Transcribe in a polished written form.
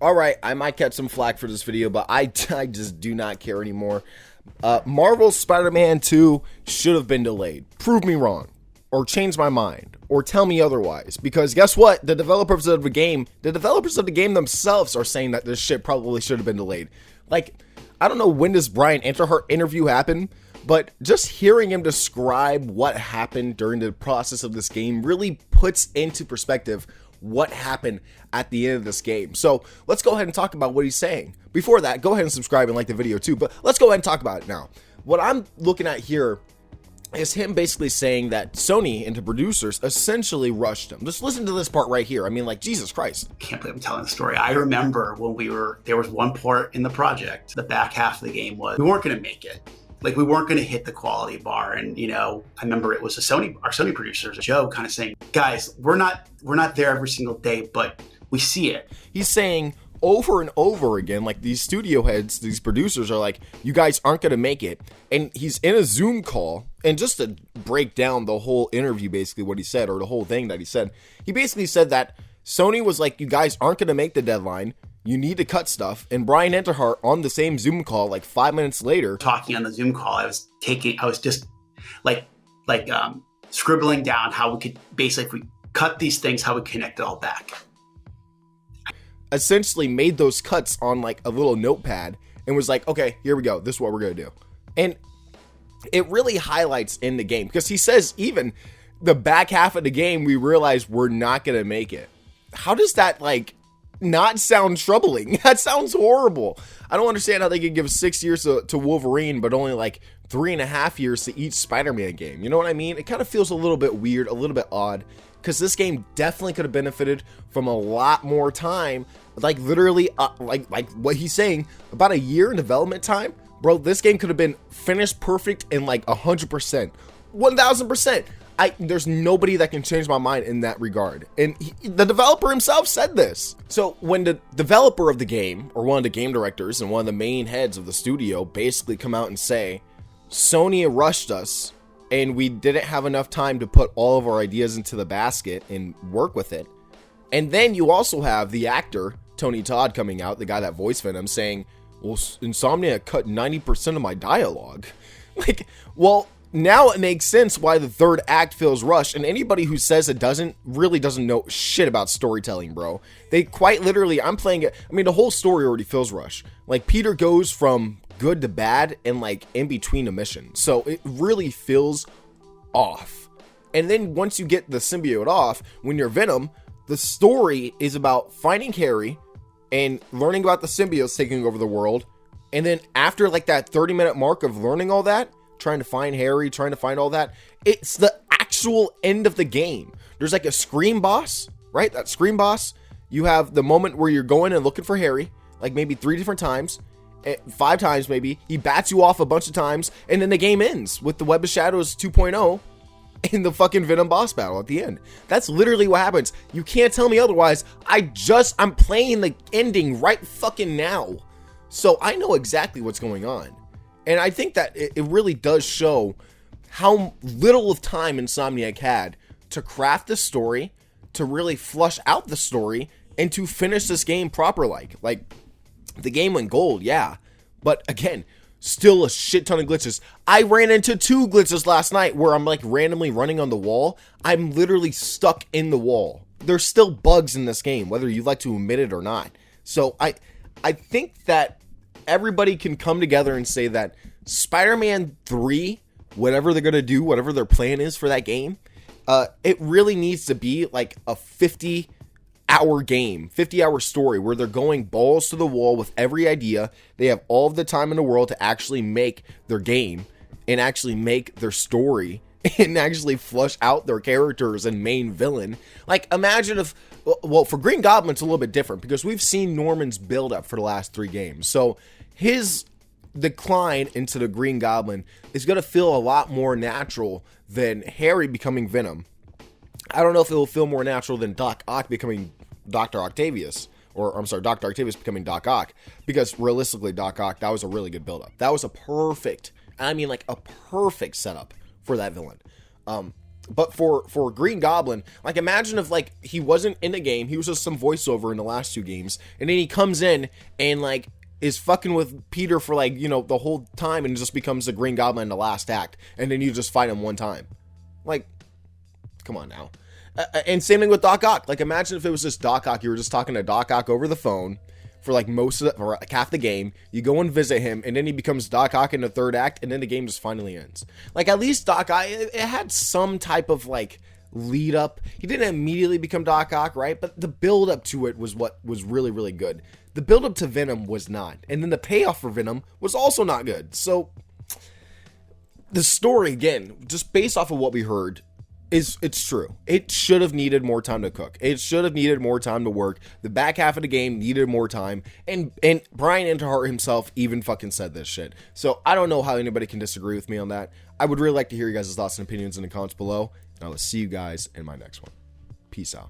Alright, I might catch some flack for this video, but I just do not care anymore. Marvel's Spider-Man 2 should have been delayed. Prove me wrong. Or change my mind. Or tell me otherwise. Because guess what? The developers of the game themselves are saying that this shit probably should have been delayed. Like, I don't know when does Brian Enterhart interview happen, but just hearing him describe what happened during the process of this game really puts into perspective what happened at the end of this game. So let's go ahead and talk about what he's saying. Before that, go ahead and subscribe and like the video too, but let's go ahead and talk about it now. What I'm looking at here is him basically saying that Sony and the producers essentially rushed him. Just listen to this part right here. I mean, like, Jesus Christ. Can't believe I'm telling the story. I remember when there was one part in the project, the back half of the game was, we weren't going to make it. Like, we weren't going to hit the quality bar. And, you know, I remember it was our Sony producers, Joe, kind of saying, guys, we're not there every single day, but we see it. He's saying over and over again, like, these studio heads, these producers are like, you guys aren't going to make it. And he's in a Zoom call. And just to break down the whole interview, basically what he said, or the whole thing that he said, he basically said that Sony was like, you guys aren't going to make the deadline. You need to cut stuff. And Brian Enterhart on the same Zoom call, like 5 minutes later, talking on the Zoom call, I was just like scribbling down how we could basically, if we cut these things, how we connect it all back. Essentially made those cuts on like a little notepad and was like, okay, here we go. This is what we're going to do. And it really highlights in the game because he says even the back half of the game, we realized we're not going to make it. How does that like not sound troubling? That sounds horrible. I don't understand how they could give 6 years to Wolverine, but only like 3.5 years to each Spider-Man game. You know what I mean? It kind of feels a little bit weird, a little bit odd, because this game definitely could have benefited from a lot more time. Like literally, like what he's saying, about a year in development time. Bro, this game could have been finished perfect in like 100%, 1000%. There's nobody that can change my mind in that regard. And the developer himself said this. So when the developer of the game, or one of the game directors and one of the main heads of the studio basically come out and say, Sony rushed us and we didn't have enough time to put all of our ideas into the basket and work with it. And then you also have the actor, Tony Todd, coming out, the guy that voiced Venom, saying, well, Insomniac cut 90% of my dialogue. Like, well, now it makes sense why the third act feels rushed, and anybody who says it doesn't really doesn't know shit about storytelling, bro. They quite literally, I'm playing it, I mean, the whole story already feels rushed. Like, Peter goes from good to bad and like in between a mission, so it really feels off. And then once you get the symbiote off, when you're Venom, the story is about finding Harry and learning about the symbiotes taking over the world, and then after like that 30-minute mark of learning all that, trying to find Harry, trying to find all that, it's the actual end of the game. There's like a scream boss, right? That scream boss, you have the moment where you're going and looking for Harry, like maybe 3 different times, 5 times maybe, he bats you off a bunch of times, and then the game ends with the Web of Shadows 2.0 in the fucking Venom boss battle at the end. That's literally what happens. You can't tell me otherwise. I'm playing the ending right fucking now, so I know exactly what's going on. And I think that it really does show how little of time Insomniac had to craft the story, to really flush out the story, and to finish this game proper. Like the game went gold, yeah. But again, still a shit ton of glitches. I ran into 2 glitches last night where I'm like randomly running on the wall. I'm literally stuck in the wall. There's still bugs in this game, whether you like to admit it or not. So I think that everybody can come together and say that Spider-Man 3, whatever they're going to do, whatever their plan is for that game, it really needs to be like a 50-hour game, 50-hour story where they're going balls to the wall with every idea. They have all of the time in the world to actually make their game and actually make their story and actually flush out their characters and main villain. Like, imagine if, well, for Green Goblin, it's a little bit different because we've seen Norman's build up for the last 3 games. So his decline into the Green Goblin is going to feel a lot more natural than Harry becoming Venom. I don't know if it will feel more natural than Doc Ock becoming Dr. Octavius, or I'm sorry, Dr. Octavius becoming Doc Ock, because realistically, Doc Ock, that was a really good build up. That was a perfect, I mean like a perfect setup for that villain. But for Green Goblin, like, imagine if, like, he wasn't in the game, he was just some voiceover in the last 2 games, and then he comes in and, like, is fucking with Peter for, like, you know, the whole time, and just becomes the Green Goblin in the last act, and then you just fight him one time. Like, come on now. And same thing with Doc Ock. Like, imagine if it was just Doc Ock, you were just talking to Doc Ock over the phone for, like, or like half the game, you go and visit him, and then he becomes Doc Ock in the 3rd act, and then the game just finally ends. Like, at least Doc Ock, it had some type of, like, lead up. He didn't immediately become Doc Ock, right? But the build up to it was what was really, really good. The build up to Venom was not. And then the payoff for Venom was also not good. So, the story, again, just based off of what we heard, it's true. It should have needed more time to cook. It should have needed more time to work. The back half of the game needed more time. And Brian Interhart himself even fucking said this shit. So I don't know how anybody can disagree with me on that. I would really like to hear you guys' thoughts and opinions in the comments below. And I will see you guys in my next one. Peace out.